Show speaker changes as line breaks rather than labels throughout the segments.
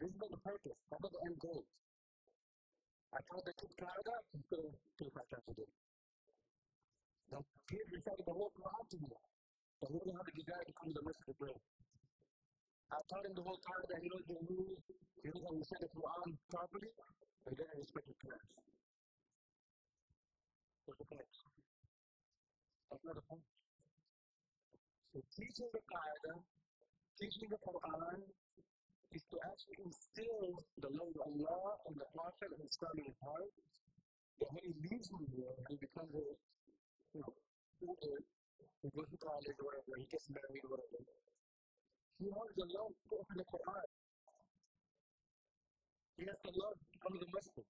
This is not the purpose. That's not the end goal. I taught the kid Qai'dah, he's going to pray 5 times a day. The kid recited the whole Quran to me. The whole how to desire to come to the masjid to pray. I taught him the whole Qai'dah, he knows the rules, he knows how to recite the Quran properly, but he doesn't respect the prayers. What's the point? That's not the point. So teaching the Qai'dah, teaching the Quran, is to actually instill the love of Allah and the Prophet and Islam in his heart, that when he leaves from here, he becomes a, older, he goes to college or whatever, he gets married or whatever, he has the love to open the Quran. He has the love to come to the masjid.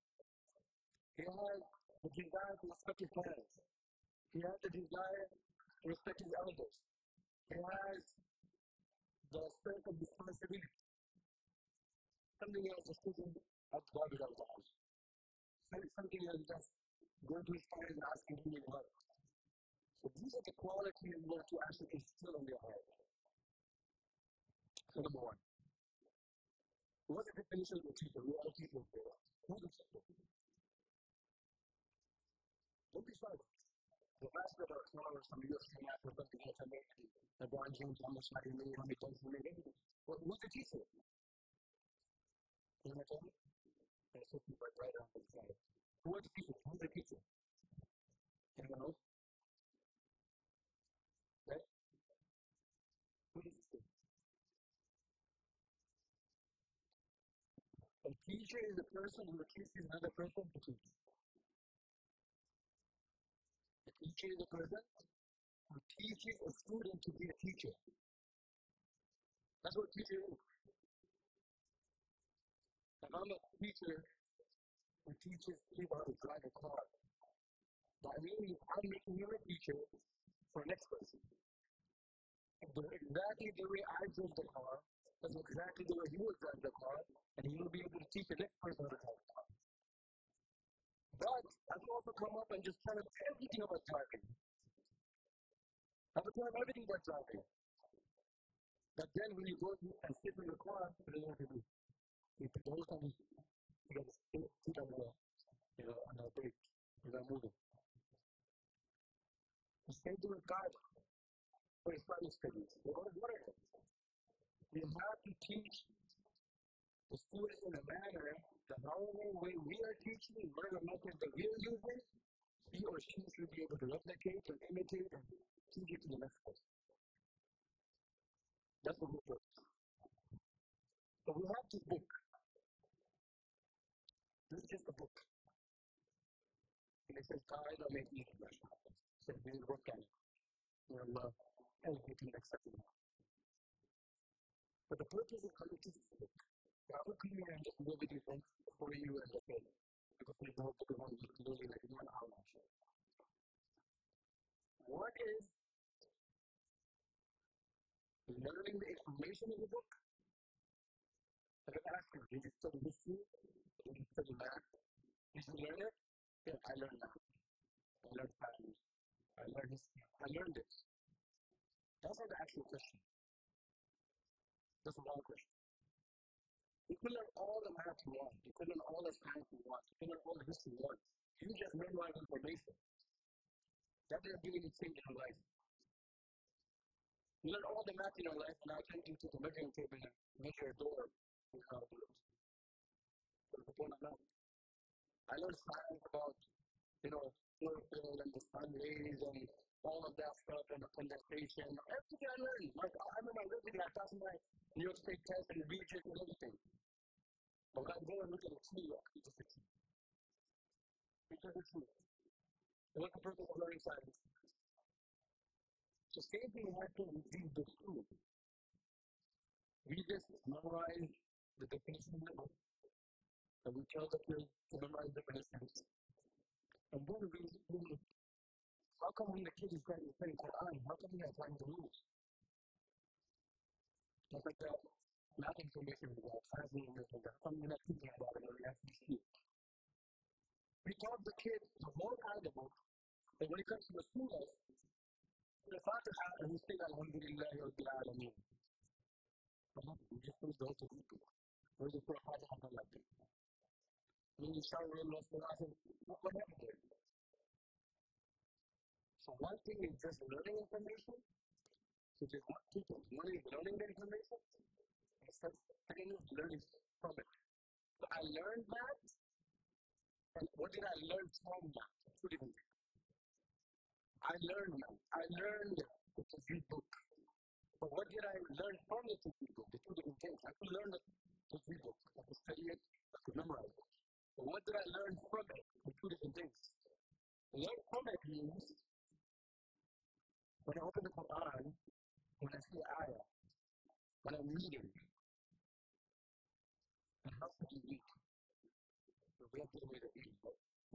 He has the desire to respect his parents. He has the desire to respect his elders. He has the sense of responsibility. Something else is taking out the garbage out of the house. Something else just going to his parents and asking him to work. So these are the qualities you want to actually instill in your heart. So number 1. What's the definition of a teacher? We're all teachers here. Who's a teacher? Don't be shy. The last of our scholars, some UFC match or something else, I made LeBron James, how much money he made, how many times he made, everything. Who's the teacher? Can you tell me? It's supposed to be right on the side. Who are the teachers? Who's the teacher? Anyone else? Right? Who is the teacher? A teacher is a person who teaches another person to teach. A teacher is a person who teaches a student to be a teacher. That's what a teacher is. If I'm a teacher who teaches people how to drive a car, that means I'm making you a teacher for the next person. Exactly the way I drove the car, that's exactly the way you will drive the car, and you will be able to teach the next person how to drive the car. But I can also come up and just tell them everything about driving. I can tell them everything about driving. But then when you go and sit in the car, what do you have to do? You put the whole time you got to sit on the brake without moving. The same thing with God. For Islamic studies. What are they? We have to teach the students in a manner that however way we are teaching, whatever method that we are using, he or she should be able to replicate and imitate and teach it to the next person. That's the whole purpose. So we have this book. This is just a book. And it says, Qai'dah made easy. So we will work on it. We'll everything except for that. But the purpose of coming to this book, I will come here and just go with you for you and the faith. Because we know the one is literally like 1 hour. What is learning the information of the book? I can ask you, did you study history? Did you study math? Did you learn it? Yeah, I learned math. I learned science. I learned history. I learned it. That's not the actual question. That's the wrong question. You can learn all the math you want. You can learn all the science you want. You can learn all the history you want. You just memorize information. That doesn't do anything in your life. You learn all the math in your life, and I can't do to the measuring table and measure a door with how to do it. What's the point of that? I learned science about, chlorophyll and the sun rays and all of that stuff and the condensation. Everything I learned. Like, I remember everything. I passed my New York State test and regions and everything. But when I go and look at a tree, it's just a tree. It's just a tree. So what's the purpose of learning science? So same thing happens with these books too. We just memorize the definition of the book. And we tell the kids to memorize definitions. And then how come when the kid is trying to study Quran, how come he has time to lose? Just like that math information we got, translating this like that. How come you're not thinking about it when you actually see it? We taught the kids the whole kind of book, but when it comes to the surahs, so the Fatiha, and we say Alhamdulillah Rabbil Alameen. We just don't go to people. Where's the Surah Fatiha from like that? When you start reading those philosophies, what happened there? So one thing is just learning information, which is what people, one is learning the information, and second is learning from it. So I learned that, and what did I learn from that? Two different things. I learned the Tajweed book. But what did I learn from the Tajweed book? The two different things. I could learn the Tajweed book. I could study it. I could memorize it. But what did I learn from it? The two different things. Learn from it means when I open the Quran, when I see ayah, when I'm reading, and how should you read? So we have to way to read.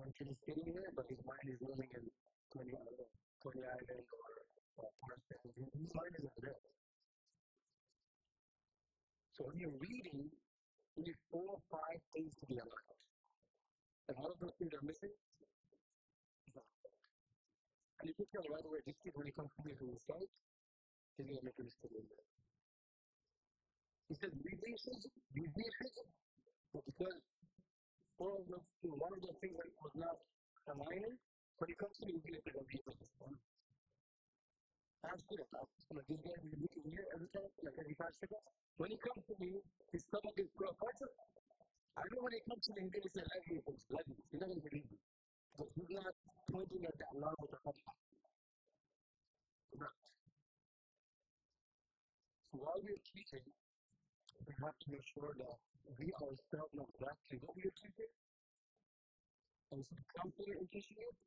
One kid is sitting here, but his mind is roaming in Coney Island or Parsons. His mind isn't there. So when you're reading, you need 4 or 5 things to be aligned. And one of those things are missing. And if you tell right away, this kid, when he comes to me from the side, he's going to make a mistake in there. He says, be patient, but because one of those things that was not aligning, when he comes to me, he's going to say, I'm serious. This guy is looking here every time, like every 5 seconds. When he comes to me, his stomach is full of water. I know when he comes to me, he's going to say, he's not going to believe me. But he's not pointing at that line with the fatha. Correct. So while we're teaching, we have to make sure that we ourselves know exactly what we are teaching, and we should be confident in teaching it,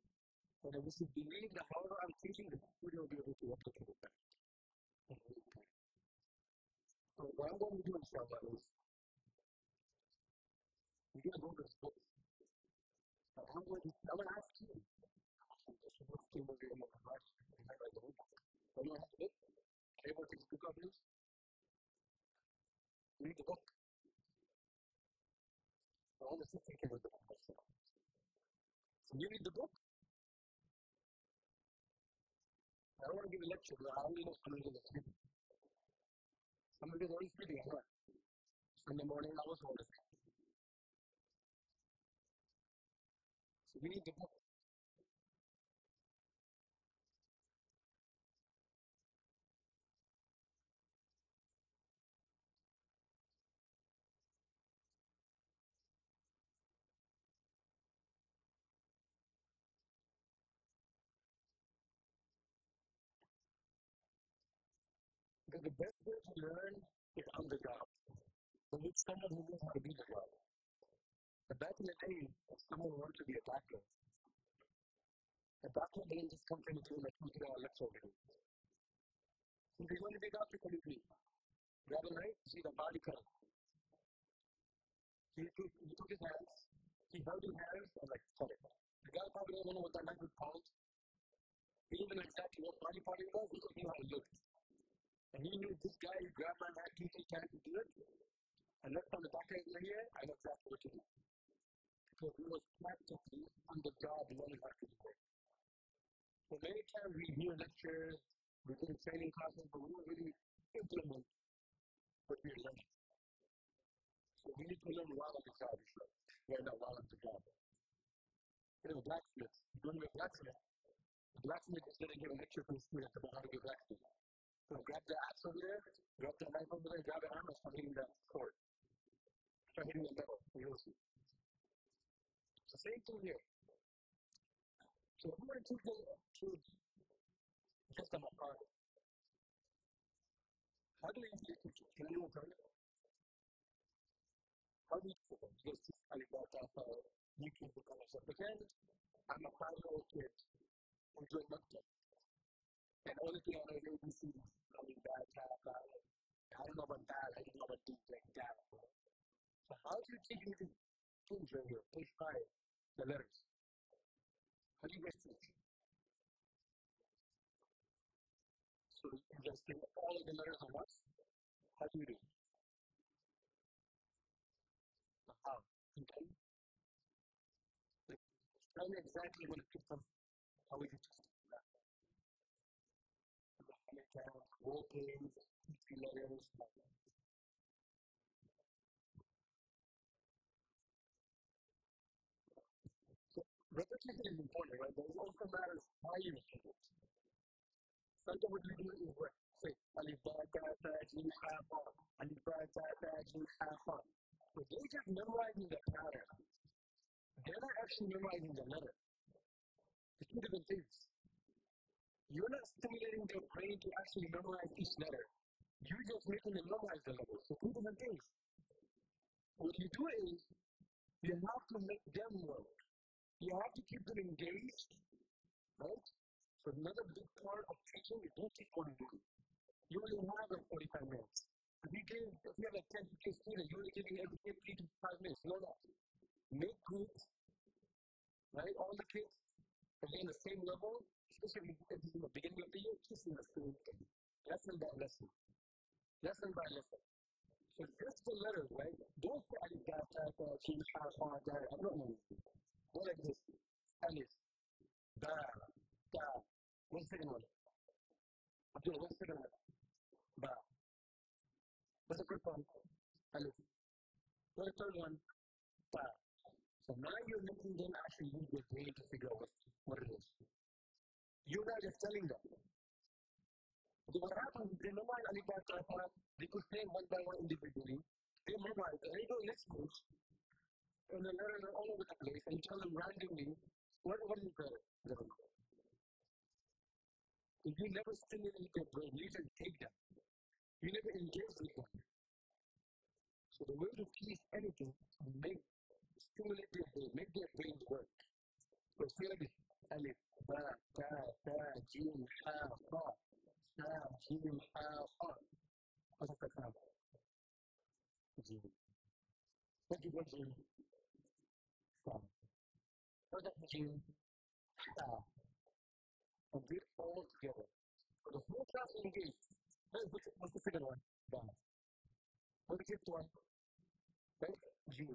and then we should believe that however I'm teaching, the student will be able to replicate it back. So what I'm going to do, inshallah, is we're going to go to this book. And I'm going to ask you. What's the book you're going to write? You're going to write the book. When you have the book, everyone takes the book out, please. Read the book. All the sisters can read the book. So you read the book. I don't want to give a lecture, but I only know some of the sleeping. Some of you are already sleeping at night. Sunday morning, I was already sleeping. So we need the book. Because the best way to learn is on the job. So with someone who knows how to do the job. But back in the days, if someone wanted to be a doctor didn't just come to me to like $20 lecture over him. If you want to be a doctor, can you please? Grab a knife, see the body cut. He took his hands, he held his hands, and like, cut it. The guy probably didn't know what that knife was called. He didn't know exactly what body part it was, because he knew how it looked. And he knew this guy, he grabbed my hand, he can't do it. And next time the doctor is here, I know exactly what to do. Because we was practically on the job learning how to do it. So many times we hear lectures, we do training classes, but we don't really implement what we're learning. So we need to learn while on the job, learn that while on the job. You know, blacksmiths, you want to be a blacksmith, the blacksmith is going to give a lecture to the student about how to be a blacksmith. So grab the axe over there, grab the knife over there, grab the hammer, start hitting that sword. Start hitting the metal, you'll see. The same thing here. So if we were to teach kids just on a part, how do you usually teach it? Can anyone tell me? How do you teach it? Just like that, YouTube kind of stuff. Again, I'm a 5-year-old kid who's doing nothing. And the only thing I know is ABCs. I mean, bad, bad. I don't know about bad, I don't know about deep, like that. So how do you teach me these things right here? Page 5, the letters. How do you guys teach? So you just take all of the letters at once? How do you do? How? Okay? Like, tell me exactly when it comes, how we do that. How many times, role plays, 3 letters, repetition is important, right? But it also matters how you repeat it. Sometimes what you do is what? Say, alif ba ta ta jim ha fa. Alif ba ta ta jim ha fa. So they're just memorizing the pattern. They're not actually memorizing the letter. It's two different things. You're not stimulating their brain to actually memorize each letter. You're just making them memorize the letters. So two different things. What you do is, you have to make them work. You have to keep them engaged, right? So another big part of teaching is don't teach one day. You only have like 45 minutes. If you have like 10 to 15 students, you're only giving every kid 3 to 5 minutes. No. Make groups, right? All the kids are in the same level, especially if it's in the beginning of the year, teaching the same thing. Lesson by lesson. Lesson by lesson. So just the letters, right? Don't say alif, ba, ta, ta, jim, ha, fa, da. I don't know. Go like this. Alif, ba, ta. What's the second one? Abdul, what's the second one? Ba. What's the first one? Alif. What's the third one? Ta. So now you're making them actually use their brain to figure out what it is. You're not just telling them. So what happens is they memorize alif, ba, ta, ta. They could say one by one individually. They memorize. And they go next page. And the letters are all over the place. And you tell them randomly, what is the letter? If you never stimulate their brain, you just take them. You never engage with them. So the way to teach anything is stimulate their brain, make their brains work. So say like this, alif, ba, ta, ta, jim, ha, fa, ta, jim, ha, fa. What's the sound? Jim. What is jim? Fa. What's that jim? Ha. And do it all together. So the whole class is engaged. What's the second one? Ba. What's the fifth one? Right? Jim.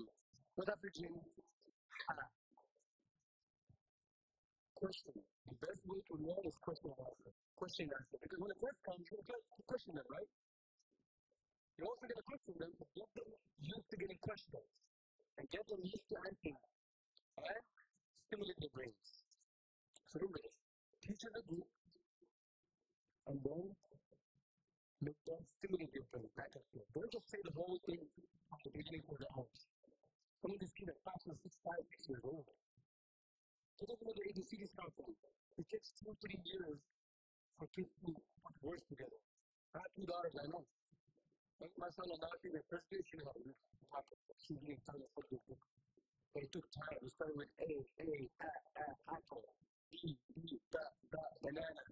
What's after jim? Ha. Question. The best way to learn is question and answer. Question and answer. Because when the test comes, you're going to question them, right? You're also going to question them, so get them used to getting questions. And get them used to answering. And stimulate their brains. So remember this. Teach as a group, and then make them stimulate their brains back and forth. Don't just say the whole thing from the beginning to the end. Some of these kids are 5, 6 years old. They don't know the ABCDs come from. It takes 2 or 3 years for kids to put words together. I have 2 daughters, I know. Like my son and daughter, in the first day, she was like, she's getting time to put this book. But it took time. We started with A, apple, B, banana.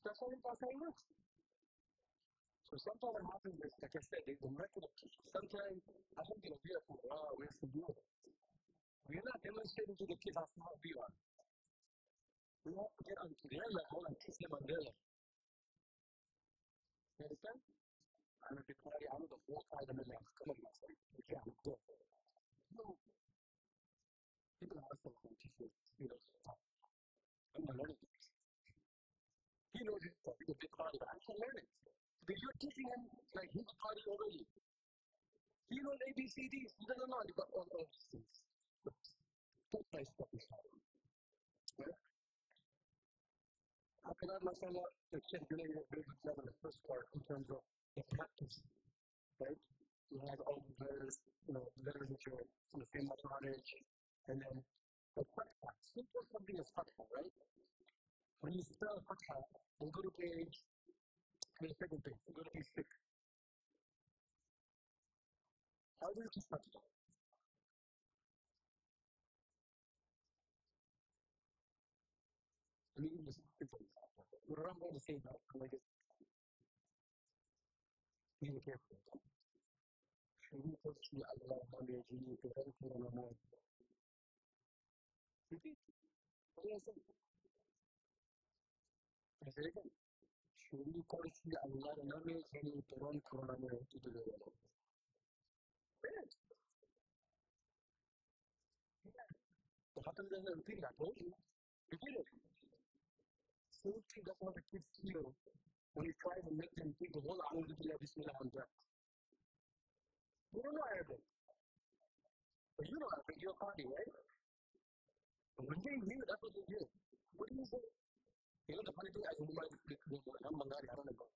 That's how it works. So sometimes what happens is, like I said, there's a method of teaching. Sometimes, I think we are for, we're to do it. We're not demonstrating to the kids how smart we are. We have to get onto their level and teach them on their level. You understand? I'm a big party. I know the whole time in the next. Come on, myself. Okay, I'm good. No. People are also going to teach you, stuff. I'm not learning this. He knows his stuff. He's a big party, but I can't learn it. Because you're teaching him like he's a party already. He knows ABCDs. He doesn't know about all those things. So, step by step is hard. Right? After that, mashallah, the kid really did a very good job in the first part in terms of the practice. Right? You have all the letters, letters which are from the same mathematics, and then the fatha. Simple something is fatha, right? When you spell fatha, then go to the second page, go to page 6. How do you teach fatha? I mean, it's simple. We're not going to say that, like it's being careful. شروط الشيء اللهم يجري بغير رمضان. Repeat. What do I say? I say again. شروط الشيء اللهم يجري بغير رمضان. Say it. So how come there's a repeat? I told you. Repeat it. Same thing, that's what the kids feel when you try to make them think the whole Alhamdulillah Bismillah on breath. You don't know Arabic. But you know Arabic, you're a party, right? But when they knew, that's what they did. What do you say? You know, the funny thing, I remember this I'm Mangari, I don't know.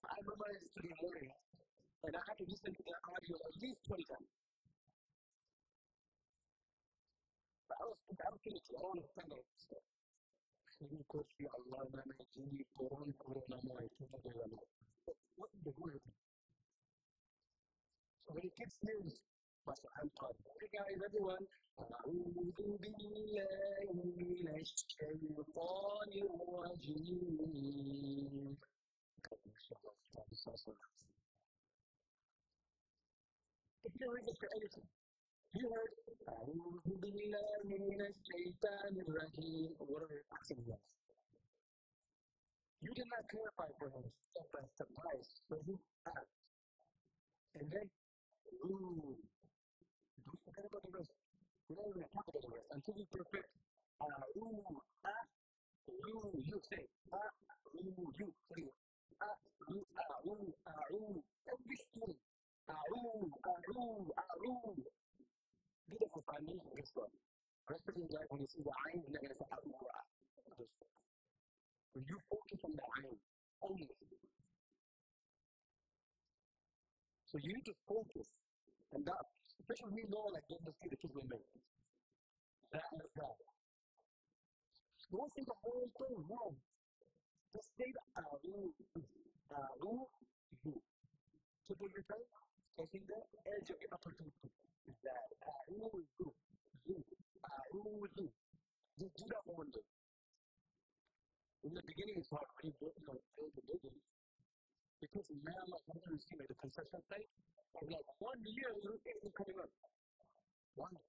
I remember this today morning, and I had to listen to the audio at least 20 times. But I was feeling it all the time. Hindi ko siya Allah na may hindi corona mo ay tumatay mo. What in the world? So when the kids news, Pastor Anton, hey guys, everyone, أعوذ بالله من الشيطان الرجيم. If you read this for anything, you heard أعوذ بالله من الشيطان الرجيم, or whatever your accent was. You did not clarify for him step by step. So you act. And then, ooh, don't forget about the rest. We're not even talk about the rest until you perfect. You say, you say, every student, beautiful foundation, guess what? Rest of your life, when you see the eye, you're not going to say, when you focus on the eye only. So you need to focus, and that, especially when you know, like, don't see the kids will make. That is that. Don't say the whole thing, no. Just say the you. Tip of your tongue, and see the edge of your upper tooth. Is that you. Just do that for one day. In the beginning, it's hard when you build the building. Because man, like, I'm going to see, like, the construction site, for like 1 year, you'll see it coming up. 1 year.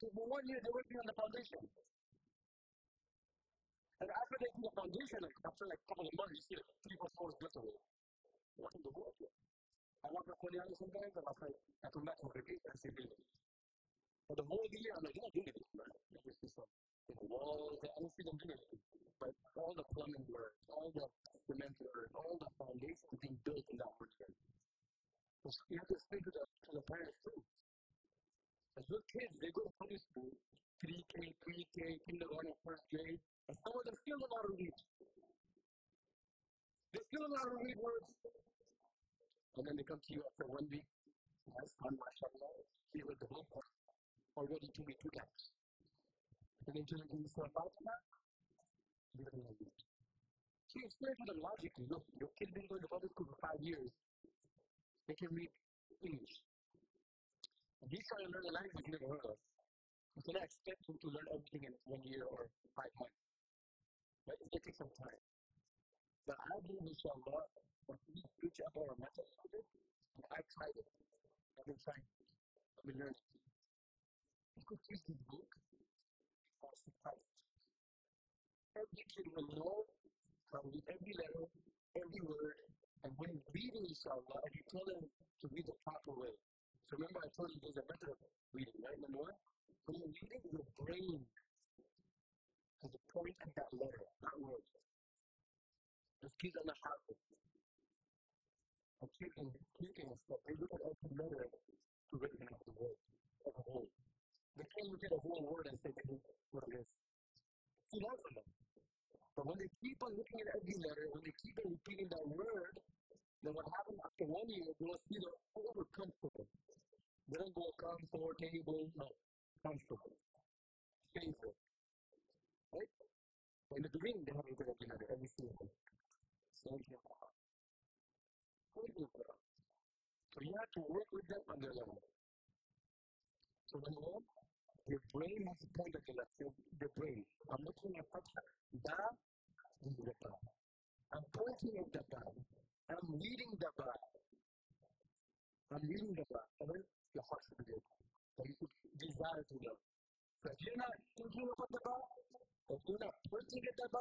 So for 1 year, they're working on the foundation. And after they do the foundation, like, after like a couple of months, you see like 3 or 4 floors built away. What in the world? I walk up Korean sometimes, and I come back from vacation and see building. For the whole year, I'm like, you're not doing anything, man. You just see some walls, I don't see them doing anything. But all the plumbing work, all the cement work, all the foundation being built in that work area. So you have to speak to the parents too. As little kids, they go to public school, 3K, kindergarten, first grade, and some of them still don't know how to read. They still don't know how to read words. And then they come to you after 1 week. My son, mashallah, he read the whole book, already 2 weeks, 2 times. And then you can start out on that. You don't know it. So you explain to them logically, look, your kid been going to public school for 5 years. They can read English. And he's trying to learn a language you never heard of. You cannot expect him to learn everything in 1 year or 5 months. Right? It's going to take some time. But I believe, inshallah, if we switch up our method of it, and I tried it. I've been trying it. I've been learning. You could teach this book for surprise. Every kid will know how to read every letter, every word, and when reading, inshallah, if you tell them to read the proper way. So remember I told you there's a method of reading, right? Number one, when you're reading, your brain has a point at that letter, that word. Those kids are not happy. And clicking and stuff, they look at every letter to recognize the word as a whole. They can't look at a whole word and say this is what it is. It's too long for them. But when they keep on looking at every letter, when they keep on repeating that word, then what happens after 1 year, they will see the whole comfortable. They don't go comfortable, no, comfortable. Favorite. Right? In the beginning, they have to look at every letter, every single one. Same thing. So you have to work with them on their level. So number one, your brain has to point at the left. So the brain. I'm looking at Fatha. Da, this is the ba. I'm pointing at the ba. I'm reading the ba. And then your heart should be good. So you should desire to learn. So if you're not thinking about the ba, if you're not pointing at the ba,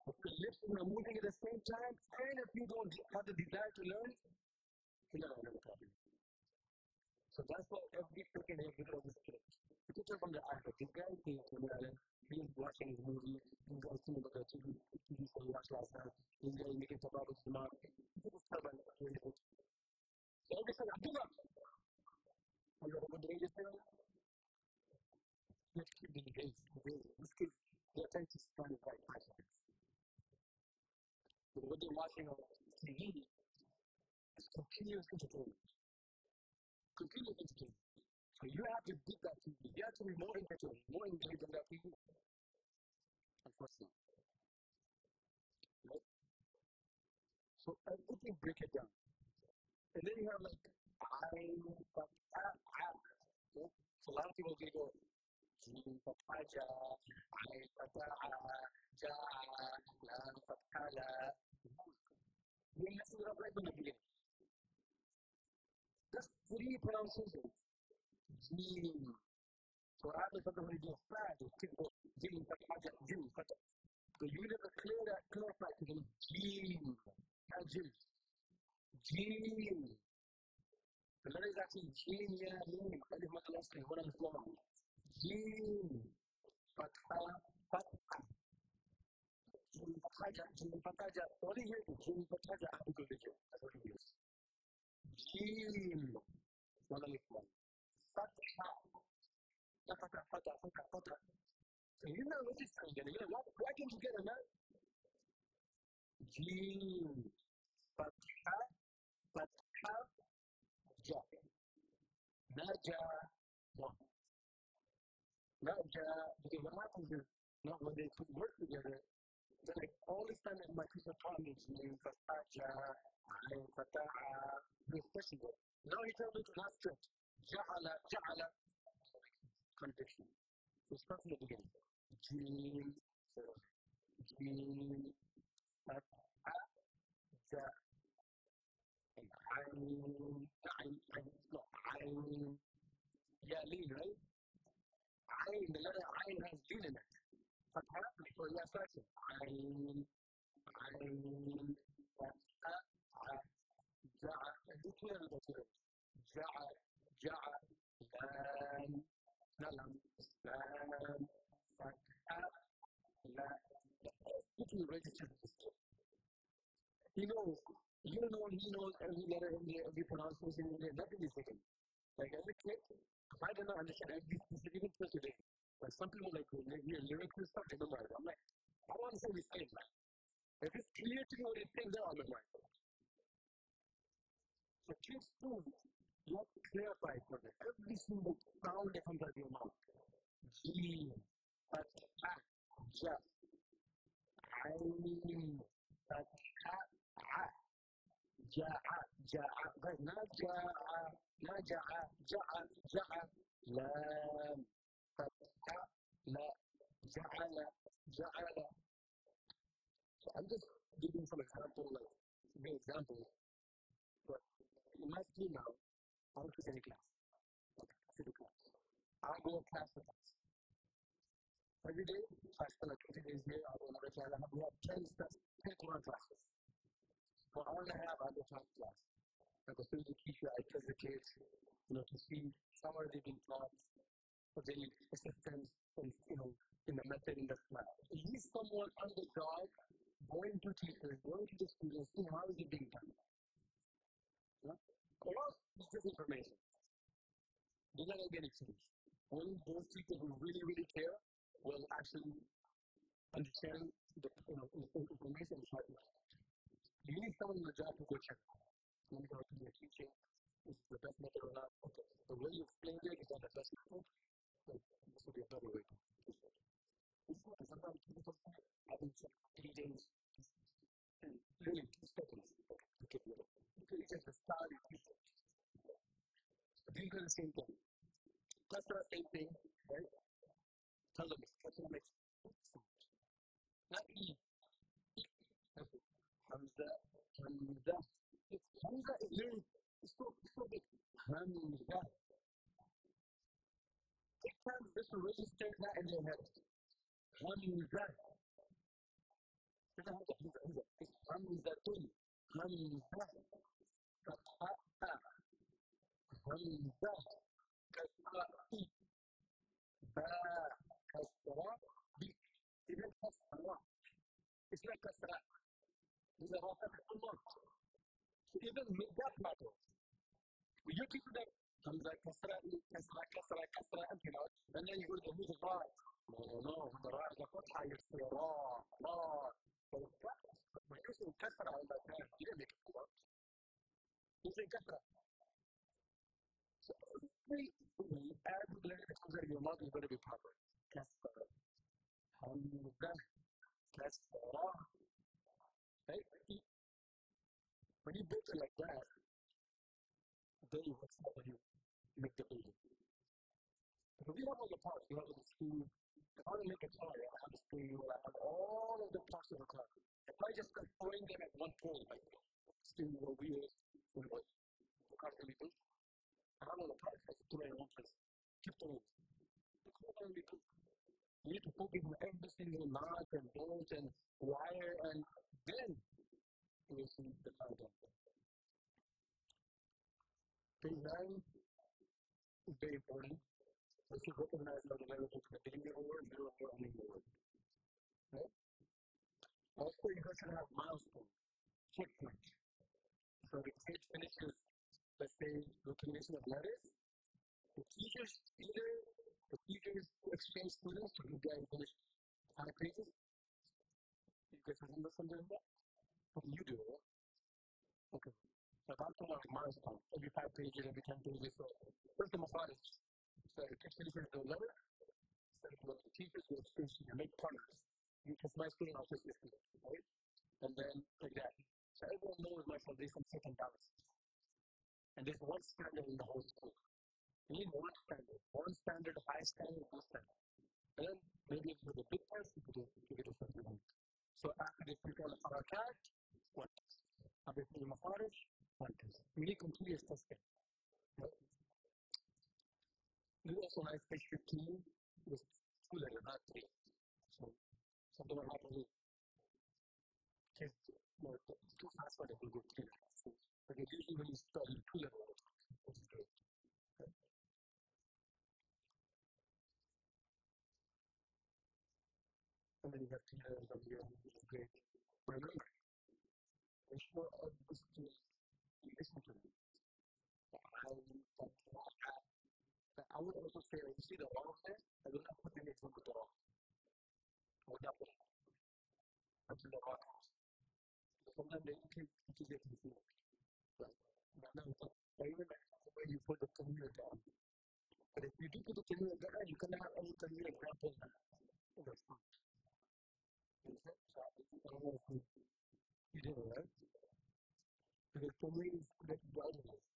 if your lips are not moving at the same time, and if you don't have the desire to learn, you're not going to learn properly. So that's why every freaking day we do this kid. You can tell from the eye, but this guy thinks he's watching his movie, he's watching the TV show he watched last night, he's going to make it about his mom. You can just tell by the way he looks. So every second, do that. Are you over the age of 10? You have to keep being engaged. These kids, their attention span is like 5 seconds. But what they're watching on TV is continuous entertainment. Continuous entertainment. So you have to beat that TV. You have to be more entertained, more engaged in that TV. Unfortunately. Right? So everything break it down. And then you have like, so a lot of people will go, جيم فتحة جاء عين فتحة جاء لام فتحة لا. You mess it up right from the beginning. Just 3 pronunciations. Jim. So after something when you do fast, you keep going. Jim فتحة جاء Jim فتحة. So you never clarify to them. Jim. Not Jim. Jim. The letter is actually Jim, yeah, Jim. I did my last name. What on the floor? Jim. Fatha, Fatha. Jim Fataja, Jim Fataja. What do you hear? Jim Fataja, I'm good with you. That's what it is. Jim. One on the floor. Fatha. Fatha, Fatha, Fatha, Fatha. So you're not registering it. You're like, why can't you get it, man? Jim. Fatha, Fatha, Ja. Naja. No. Naja. Because what happens is, not when they put words together, then like all this time that my teacher taught me Jim Fataja, Ain Fataha, this festival. Now he tells me to not stretch. Ja'ala, Ja'ala. Contradiction. So start from the beginning. Jim, Jim, Fataha, Ja. Ain. Yeah, lean, right? Ain, the letter Ain has lean in it. Fatha, so yeah, starting. Ain, Fatha, Ja'a. And do clear the words. Ja'a, Ja'a, Lam, Nalam, Lam, Fatha, La. You can register this. He knows. You know, he knows every letter in there, every pronunciation in there, nothing is hidden. Like as a kid, if I didn't understand every specific, even till today, like some people like when they hear lyrics and stuff, they memorize it. I'm like, I don't understand what he's saying, man. If it's clear to me what he's saying, then I'll memorize it. So kids too, you have to clarify for them every single sound that comes out of your mouth. Jim, Fatha, Ja, Ain, Fatha, A. Ja'a, Ja'a, Naja'a, Ja'a, Lam, Fatha, La, Ja'ala, Ja'ala. So I'm just giving some examples, like big examples, but in my school now, I don't teach any class. I don't class. I go class to class. Every day, I spend like 20 days here, I go another class, we have 10 Quran classes. For an hour and a half, I go to class. I go through the teacher, I test the kids, to see how are they being taught, what they need assistance, and, in the method, in the class. You need someone on the job, going to teachers, going to the students, see how is it being done. For us, it's just information. They're not going to get it changed. Only those people who really, really care will actually understand the information and try to. You need someone in the job to go check. You need someone to be teaching. Is this the best method or not? Okay. The way you explained it is not the best method. So this will be a better way to teach it. Sometimes people say, I've been checked for 3 days. And really, 2 seconds. Okay, you just start your teaching. So these are the same thing. That's the same thing, right? Tell them it's customer makes not E. Hamza. Hamza is really so big. Hamza. Take time just to register that in your head. Hamza. It's Hamzatun. Hamza. Fatha. Hamza. Kasra'i. Ba. Kasra'i. Even kasra. It's not kasra. These are all full marks. So even make that matter. When you teach them Hamza kasra, kasra, kasra, kasra, you know, and then you go to the who's ra. No, when the ra is a fatha, you say ra, ra. So it's flat. When you say kasra all the time, you didn't make it work. You say kasra. So every Arabic letter that comes out of your mouth is going to be proper. Kasra, Hamza, kasra. Right? When you break it like that, then you work out when you make the building. Because we have all the parts. We have the screws. If I want to make a car, I have a screw. I have all of the parts of the car. If I just start throwing them at one pole, like steering wheel, wheels, what the car can be built, I have all the parts. I just throw it in one place. Keep throwing. The car can be built. You need to focus on every single knot and bolt and wire, and then you will see the car done. Page 9 is very important. You should recognize that the letters are the beginning of a word, middle of a word, ending of a word. Right? Also, you guys should have milestones, checkpoints. So the page finishes, let's say, the combination of letters. The teachers exchange students, so these guys finish 5 pages. You guys remember something like that? What do you do? Right? Okay. So I'm talking about milestones. Every 5 pages, every 10 pages. So first of all, so the teacher finishes the letter. So the teachers will exchange you make partners. You kiss my student, I'll kiss your student. Right? And then like that. So everyone knows my foundation second balance. And there's one standard in the whole school. You need one standard, high standard, low standard. And then maybe if you do the big test, you get a certain one. So after they figure out the harakat, one test. After they figure out the mafarij, one test. You need continuous testing. Right? This is also nice page 15 with 2 letters, not 3. So something will happen with kids, it's too fast for them to go 3 letters. So, but usually when you start with 2 letters, which is great. Okay. And then you have 3 letters over here, which is great. But remember, make sure all the students you listen to me. I would also say, you see the wall there? I will not put any from the door. I would not put it until the rock house. Sometimes they can get confused. Right? I remember where you put the career down. But if you do put the career down, you cannot have any career example in the front. So, I don't know if you did it, right? Because career is connected to otherwise.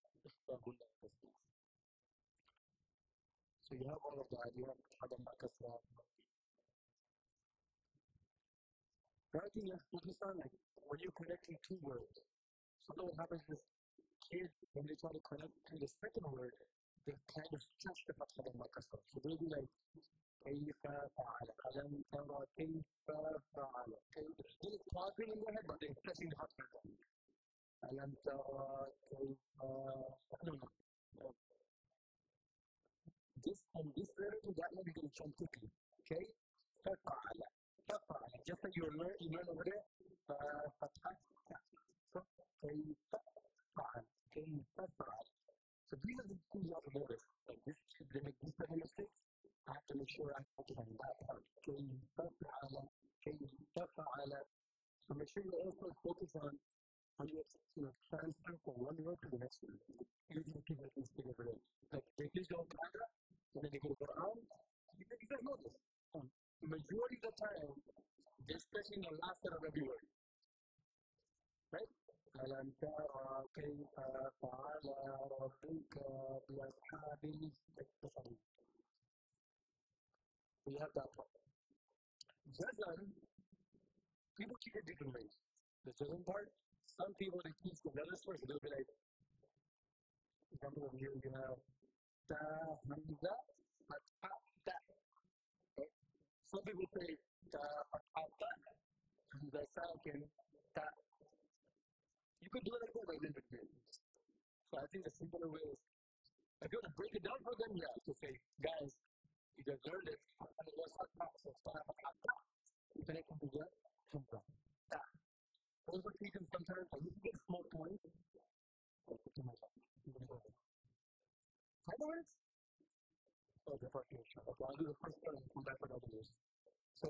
So you have all of that. You have Qai'dah Makasra. Another thing you have to focus on, like when you're connecting 2 words. Sometimes what happens is kids, when they try to connect to the second word, they kind of stretch the Qai'dah Makasra. So they'll be like, كيف فعل ألم ترى كيف فعل they're pausing in their head but they're stretching the Qai'dah. ألم ترى كيف this and this letter to that letter, you're going to jump quickly. Okay? ففعل. Just like you learn over there. فتحة. So, كيف فعل. كيف فعل. So these are the things you have to notice. Like this, if they make these type of mistakes, I have to make sure I focus on that part. كيف فعل. كيف فعل. So make sure you also focus on how you transfer from one word to the next one. Usually people make a mistake over there. Like they finish the whole paragraph, and then they go to Quran. You guys know this. The majority of the time, they're stressing the last letter of every word. Right? ألم ترى كيف فعل ربك بأصحاب الفيل. So you have that part. Jazan, people keep it different ways. The jazan part, some people they teach the letters first, they'll be like, for example, over here you have ta, hamza, fatha, ta. Okay? Some people say ta, fatha, ta, hamza, sakin, ta. You could do it like that, but it's different. So I think the simpler way is, if you want to break it down for them, yeah, to say, guys, you guys learned it, and it was fatha, so ta, fatha, ta. You connect them to the hamza, ta. Those are teaching sometimes, but you can get small points. How about it? Oh, the first year. Okay, I'll do the first one and come back for the other years. So,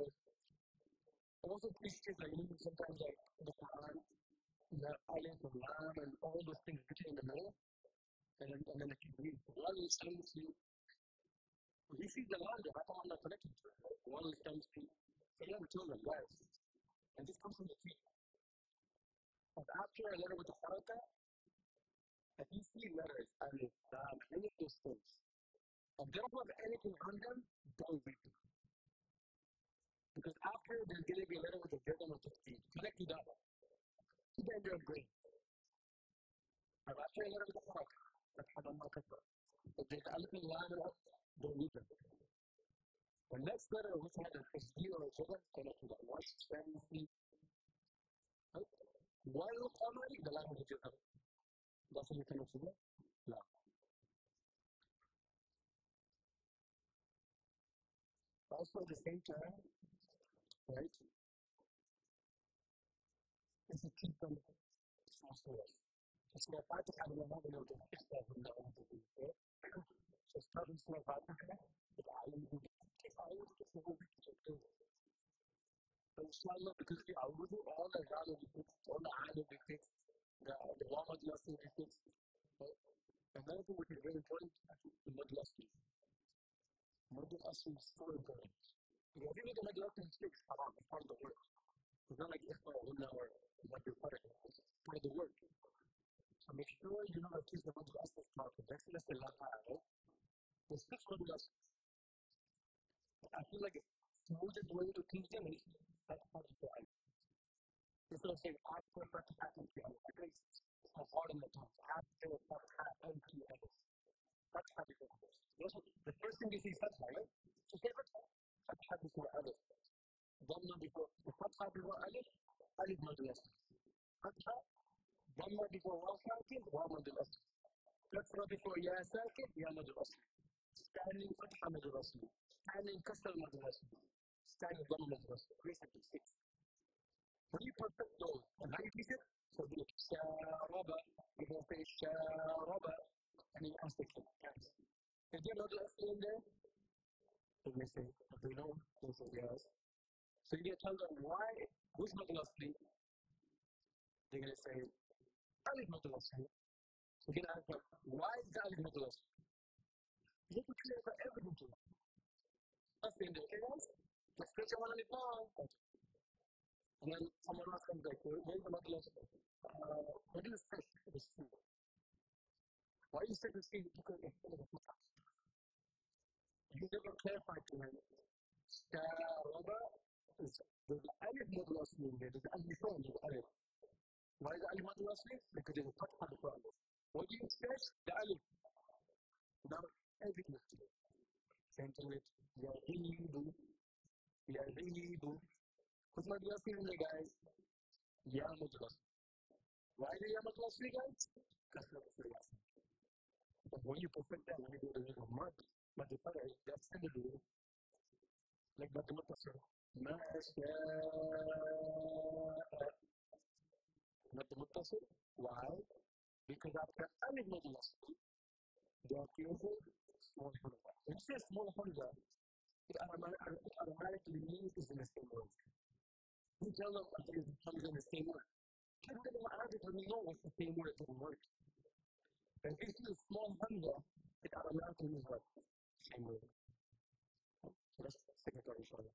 also teaches like even sometimes like the Quran, you have alif and lam and all those things written in the middle, and then if you read one is times you, he sees the line, how come I'm not connected to it? Right? One is times you, so you have to tell them, guys, and this comes from the teacher. But after a letter with the haraka, if you see letters, alif, lam, any of those things, and they don't have anything on them, don't read them. Because after there's going to be a letter with a rhythm of the speed. Connect to that one. Keep that in your brain. And after a letter with a haraka, that's how I'm not concerned. If there's anything line up, don't read them. The next letter which has a tasdeer or a rhythm, connect to that one. Stand feet. Right? One look already, the line with the rhythm. That's when you connect to that. No. Also at the same time, right? Is to keep them small source. So if I have a moment of the fix that we know to do it, so starting from if I but I will do it. I will do the whole week to do it. So inshallah, because I will do all the Rana we fixed, all the Ada we fixed, the Wamad lesson we fixed. Another thing which is very important is the Mud lesson. Mud lesson is so important. Because if you look at Mud lesson, it's fixed, it's part of the work. It's not like if for 1 hour, what you're part of the work. So make sure you know how to teach the Mud lessons properly. That's the right? There's 6 Mud lessons. I feel like the smoothest way to teach them is Fatha before Alif. Instead of saying after Fatha and Alif. I think it's hard on the tongue. After Fatha and Alif. Fatha before Alif. The first thing you see is Fatha, right? So say Fatha. Fatha before Alif. Dhamma before Fatha before Alif. Alif Mad Al-Asl. Fatha. Dhamma before Waw Sakin. Waw Mad Al-Asl. Kasra before Ya Sakin. Ya Mad Al-Asl. Standing Fatha Mad Al-Asl. Standing Kasra Mad Al-Asl. Standing Dhamma Mad Al-Asl. Basically 6. When you perfect those, and how you teach it? So you look Sharaba. You're going to say Sharaba. And you ask the kid, guys, is there Mad Al-Asl in there? And they say, do you know? They say yes. So you get to tell them why, which Mad Al-Asl? They're going to say, Alif Mad Al-Asl. So you're going to ask them, why is the Alif Mad Al-Asl? You have to clear for everything to them. That's the end of it, okay guys? Let's stretch your one on the phone. And then someone else comes like, where's the Mad Al-Asl? What do you stretch the sea? Why do you stretch the sea? Because it's full of the foot. You never clarify to him. Sharaba is, there's the Alif Mad Al-Asl in there. There's the Alif before the Alif. Why is the Alif Mad Al-Asl? Because there's a Fatha before Alif. What do you stretch? The Alif. Now, everything is clear. Same thing with Yahidu. Yahidu. What's Mad Al-Asl in there, guys? Ya Mad Al-Asl. Why is it Ya Mad Al-Asl, guys? Because that's the Yasin. But when you perfect that, when you go to the Mad, Mad Al-Far'i, that's the rules. Like Mad Al-Muttasil. Masha. Mad Al-Muttasil. Why? Because after Alif Mad Al-Asl, they are careful, small hamza. When you say small hamza, it automatically means it's in the same word. You tell them that it comes in the same word. Can they Arabic doesn't know what's the same word, it doesn't work. And if you see a small hamza, it automatically means what? Same word. So that's secretary inshallah.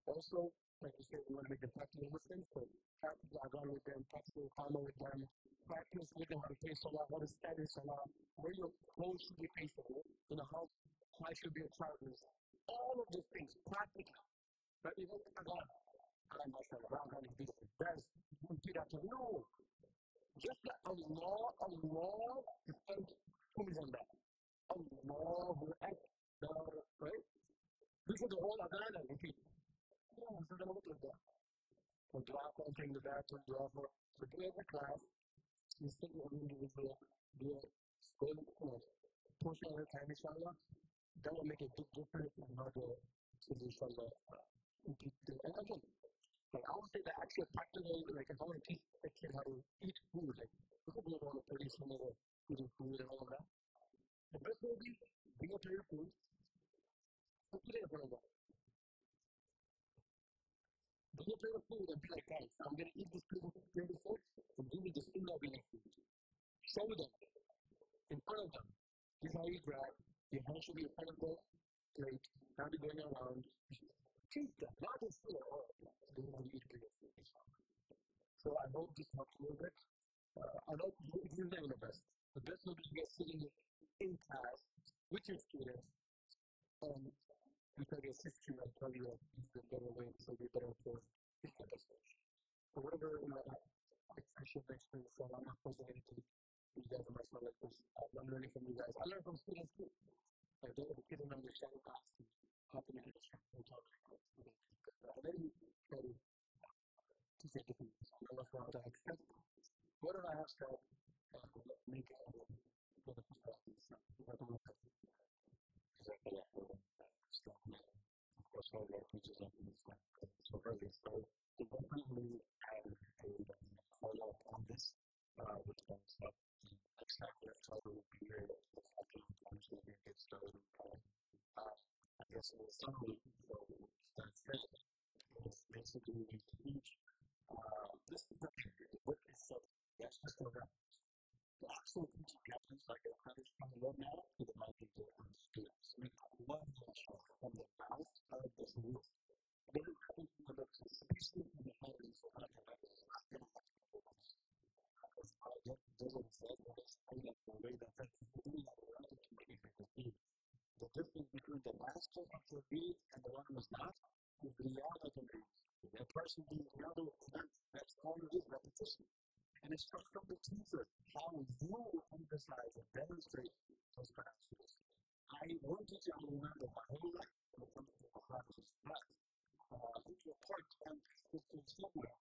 Also, like you said, we want to make them practical Muslims, so practice Adhan with them, practice Iqamah with them, practice with them how to pray Salah, how to stand in Salah, where your clothes should be facing, you know, how high should be your trousers. All of those things, practical. But even Adhan, Adhan is beautiful. That's, you repeat after, no. Just like Allah is spelled two on that. Allahu Akbar, right? This is the whole Adhan and repeat. Yeah, so then look like that. So dua for entering the bathroom, dua for do every class, you sit with an individual, do a school portion of the time, inshallah. That will make a big difference in how the kids, inshallah, and again, like I would say that actually practical, like if I want to teach a kid how to eat food, like we could do it on the traditional of eating food and all of that. The best will be bring up your food, put it in front of them. Bring up your food and be like, guys, I'm going to eat this plate of food, and give me the food I'll be next to. Show them in front of them. Here's how you grab. Your hand should be in front of the plate. Now they're going around. Teach them, not just food. Oh, they want to eat plate of food. So I hope this helps a little bit. I don't use them the best. The best would be you guys sitting in class with your students and you can assist you and tell you the better way so you're better informed. It's the best way. So whatever I should experience, so I'm not forcing anything. You guys are much more like this. I'm learning from you guys. I learn from students too. Like if a kid don't understand class, hop in the industry and talk about it. Then you try to teach it differently. I love how to accept what I have said, make it for the perspective. Exactly. Of course, all our teachers are in this so early. So they definitely have a follow-up on this, which comes up next time. So we'll be here once we get started. I guess in the summary, so that's it. It's basically we teach. This is the book is so that's just a reference. The actual teaching happens like a hundred from the now to the mind people and the students. We have one lecture from the mouth of the roof. It doesn't happen from the books, especially from the head and so on. It's not going to happen from the books. Because what Dylan said was highlight the way that people do that around the community can be. The difference between the master of the read and the one who is not is the other can read. The person being the other that's all it is, repetition. And it's just from the teacher how you emphasize and demonstrate those practices. One teacher I remember my whole life when it comes to practice that into a part time system somewhere,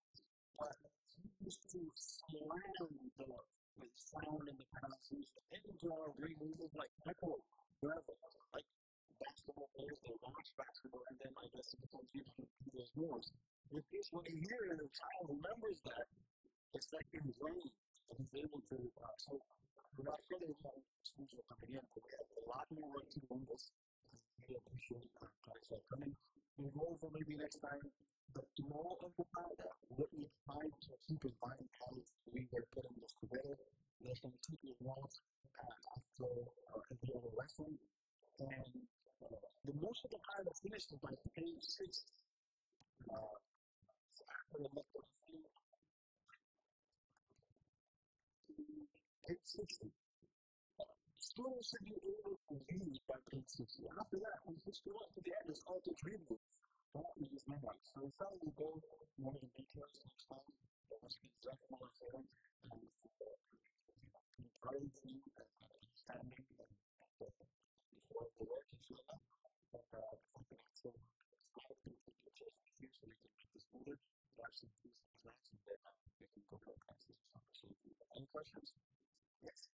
but he used to slam the sound and the pronunciation into our brain. We was like echo forever, like basketball players, they launch basketball, and then I guess it becomes those moves. With this, when you hear it, a child remembers that. It's like ingrained, and he's able to. So, without further ado, students are coming in, but we have a lot more work to do on this. We appreciate guys coming. We'll go over maybe next time the flow of the Qai'dah, what we tried to keep in mind as we were putting this together. There's some teachers' notes after the other lesson, and the most of the Qai'dah finished by page 6. So after the lecture, page 60. Students should be able to read by page 60. After that, when you go up to the end, it's all just reading. Don't use memory. So it's how we go more in details next time. But once we get more important, and encouraging and understanding and before the work is done. But something so I have to put your chest here so we can make this smoother. Actually, do some class and then we can go to our classes or something. So, any questions? Yes.